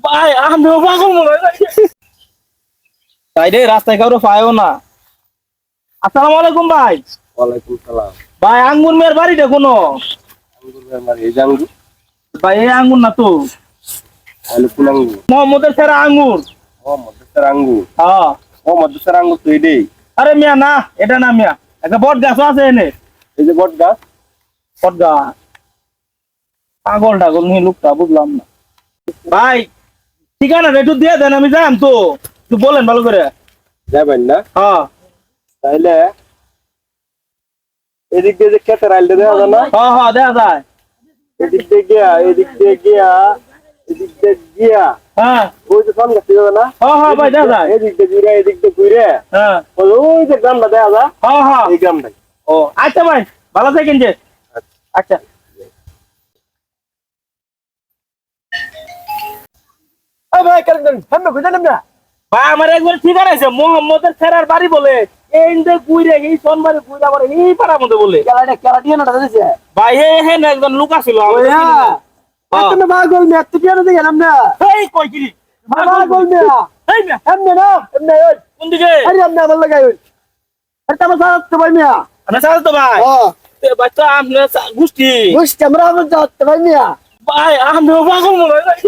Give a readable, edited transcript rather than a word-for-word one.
ভাই আমিও পাগল মনে হয় তাই রে রাস্তায় কারো পায়ও না। আসসালামু আলাইকুম ভাই। ওয়ালাইকুম সালাম। ভাই আঙ্গুর মেয়ের বাড়িটা কোনো আঙ্গুর আমার এই যে আঙ্গুর, ভাই এই আঙ্গুর না তো তাহলে কোন আঙ্গুর? মোহাম্মদের সেরা আঙ্গুর। ও মধ্যস্থার আঙ্গুর। হ্যাঁ ও মধ্যস্থার আঙ্গুর তো এটাই। আরে মিয়া না এটা না মিয়া, একটা বট গাছ আছে এনে। এই যে বট গাছ। বট গাছ পাগল টাগল নিয়ে লোকটা বুঝলাম না। ভাই ঠিকানাটা একটু দিয়ে দেন, আমি যাম তো, একটু বলেন ভালো করে। যাবেন না? হ্যাঁ তাইলে এদিক দিয়ে যে ক্ষেতের আইলটা দেখা যায় না, হ্যাঁ হ্যাঁ দেখা যায়। এদিক দিয়ে গিয়া এদিক দিয়ে গিয়া এদিক দিয়ে গিয়া হ্যাঁ ওই যে সামনে গাছ দেখা যায় না, হ্যাঁ হ্যাঁ ভাই দেখা যায়। এদিক দিয়ে ঘুরে এদিক দিয়ে ঘুরে হ্যাঁ ওই যে গ্রামটা দেখা যায়, হ্যাঁ হ্যাঁ এই গ্রামটাই। ও আচ্ছা ভাই ভালো থাকেন যে। আচ্ছা ভাই কেন সামনে বুঝলেন না? ভাই আমার একবার ঠিকানা আছে মোহাম্মদের সেরার বাড়ি বলে, এই যে গুইরে এই সোনবাড়ি গুইরা বলে এই পাড়ার মধ্যে বলে। কেলা দিয়ে না দিছে ভাই এই না একজন লোক আছিল তুমি পাগল মেয়ে, তুই কেন দেখে নাম না? এই কই গিরি পাগল মেয়ে, এই মিয়া এমনি না এমনি ওই, কোন দিকে আরে এমনি আমার লাগাই ওই, আরে তোমার সাথে তো ভাই মিয়া। আমি সাথে তো ভাই ভাই তো আপনার গোষ্ঠী বুঝছি আমরা আমার যাচ্ছে ভাই মিয়া। ভাই আমিও পাগল মনে হয়